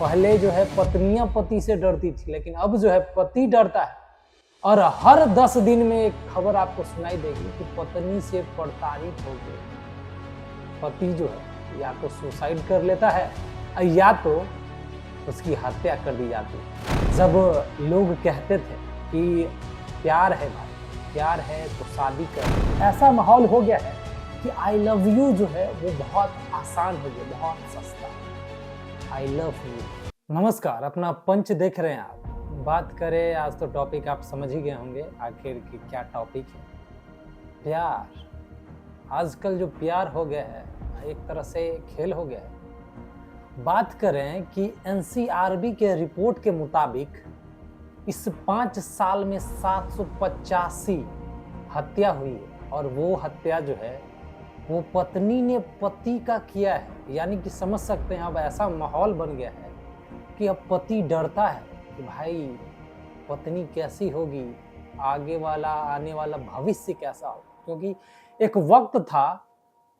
पहले जो है पत्नियां पति से डरती थी, लेकिन अब जो है पति डरता है। और हर 10 दिन में एक खबर आपको सुनाई देगी कि पत्नी से प्रताड़ित हो गए। पति जो है या तो सुसाइड कर लेता है या तो उसकी हत्या कर दी जाती है। जब लोग कहते थे कि प्यार है भाई, प्यार है तो शादी कर, ऐसा माहौल हो गया है कि आई लव यू जो है वो बहुत आसान हो गया, बहुत सस्ता। I love you. नमस्कार, अपना पंच देख रहे हैं आप। बात करें आज तो टॉपिक आप समझ ही गए होंगे आखिर की क्या टॉपिक है। प्यार। आजकल जो प्यार हो गया है एक तरह से खेल हो गया है। बात करें कि एनसीआरबी के रिपोर्ट के मुताबिक इस 5 साल में 785 हत्या हुई है, और वो हत्या जो है वो पत्नी ने पति का किया है। यानी कि समझ सकते हैं, अब ऐसा माहौल बन गया है कि अब पति डरता है कि भाई पत्नी कैसी होगी, आगे वाला आने वाला भविष्य कैसा हो। क्योंकि एक वक्त था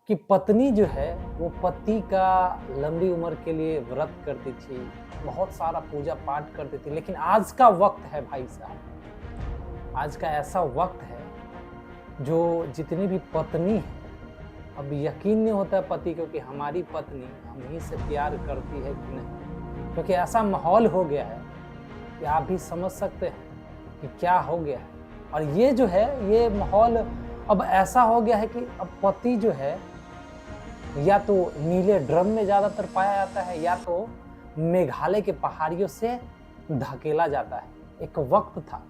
कि पत्नी जो है वो पति का लंबी उम्र के लिए व्रत करती थी, बहुत सारा पूजा पाठ करती थी। लेकिन आज का वक्त है भाई साहब, आज का ऐसा वक्त है जो जितनी भी पत्नी है, अब यकीन नहीं होता है पति को कि हमारी पत्नी हम ही से प्यार करती है कि नहीं। क्योंकि ऐसा माहौल हो गया है कि आप भी समझ सकते हैं कि क्या हो गया है। और ये जो है ये माहौल अब ऐसा हो गया है कि अब पति जो है या तो नीले ड्रम में ज़्यादातर पाया जाता है या तो मेघालय के पहाड़ियों से धकेला जाता है। एक वक्त था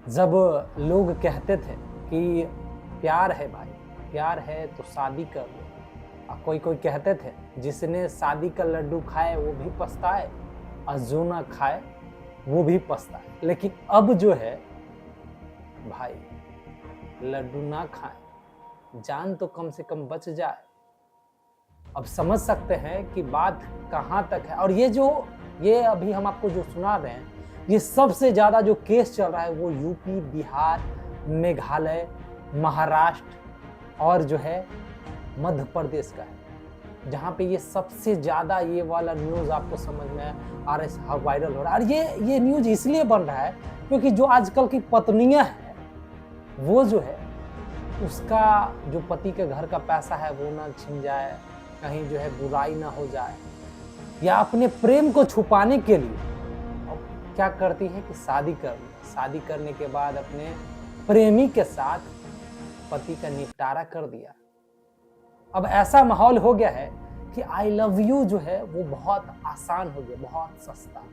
जब लोग कहते थे कि प्यार है भाई, प्यार है तो शादी कर लो। कोई कोई कहते थे जिसने शादी का लड्डू खाए वो भी पछताए और जो ना खाए वो भी पछताए। लेकिन अब जो है भाई, लड्डू ना खाएं, जान तो कम से कम बच जाए। अब समझ सकते हैं कि बात कहां तक है। और ये अभी हम आपको जो सुना रहे हैं, ये सबसे ज्यादा जो केस चल रहा है वो यूपी, बिहार, मेघालय, महाराष्ट्र और जो है मध्य प्रदेश का है, जहां पे ये सबसे ज्यादा ये वाला न्यूज आपको समझ में आ रहा है, वायरल हो रहा है। और ये न्यूज इसलिए बन रहा है क्योंकि जो आजकल की पत्नियां हैं वो जो है उसका जो पति के घर का पैसा है वो ना छिन जाए, कहीं जो है बुराई ना हो जाए, या अपने प्रेम को छुपाने के लिए अब क्या करती है कि शादी कर ली। शादी करने के बाद अपने प्रेमी के साथ पति का निपटारा कर दिया। अब ऐसा माहौल हो गया है कि आई लव यू जो है वो बहुत आसान हो गया, बहुत सस्ता।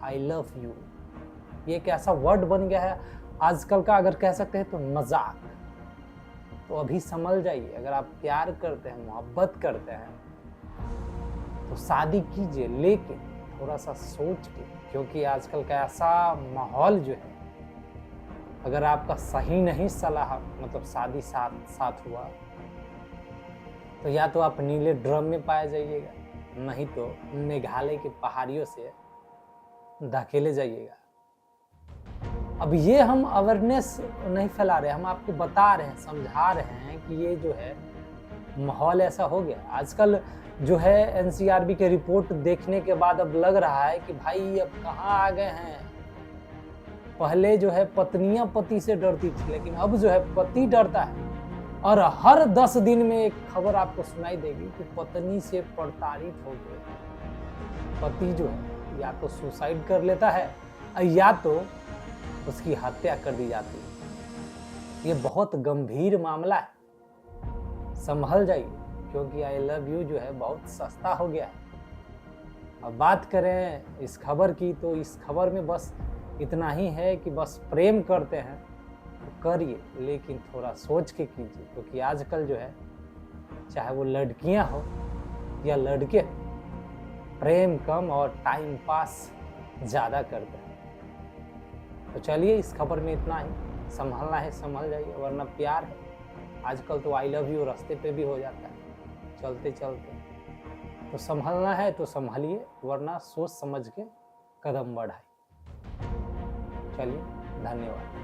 आई लव यू ये एक ऐसा वर्ड बन गया है आजकल का, अगर कह सकते हैं तो मजाक। तो अभी समझ जाइए, अगर आप प्यार करते हैं, मोहब्बत करते हैं तो शादी कीजिए, लेकिन थोड़ा सा सोच के। क्योंकि आजकल का ऐसा माहौल जो है, अगर आपका सही नहीं सलाह मतलब शादी साथ हुआ तो या तो आप नीले ड्रम में पाए जाइएगा, नहीं तो मेघालय की पहाड़ियों से धकेले जाइएगा। अब ये हम अवेयरनेस नहीं फैला रहे, हम आपको बता रहे हैं, समझा रहे हैं कि ये जो है माहौल ऐसा हो गया आजकल। जो है एनसीआरबी के रिपोर्ट देखने के बाद अब लग रहा है कि भाई अब कहाँ आ गए हैं। पहले जो है पत्नियां पति से डरती थी, लेकिन अब जो है पति डरता है। और हर 10 दिन में एक खबर आपको सुनाई देगी कि पत्नी से प्रताड़ित हो गए। पति जो है या तो सुसाइड कर लेता है या तो उसकी हत्या कर दी जाती है। ये बहुत गंभीर मामला है, संभल जाइए, क्योंकि आई लव यू जो है बहुत सस्ता हो गया है। अब बात करें इस खबर की, तो इस खबर में बस इतना ही है कि बस प्रेम करते हैं तो करिए, लेकिन थोड़ा सोच के कीजिए। क्योंकि आजकल जो है चाहे वो लड़कियां हो या लड़के, प्रेम कम और टाइम पास ज़्यादा करते हैं। तो चलिए, इस खबर में इतना ही। संभलना है संभल जाइए, वरना प्यार है आजकल तो आई लव यू रास्ते पे भी हो जाता है चलते चलते। तो संभलना है तो संभलिए, वरना सोच समझ के कदम बढ़ाइए। चलिए, धन्यवाद।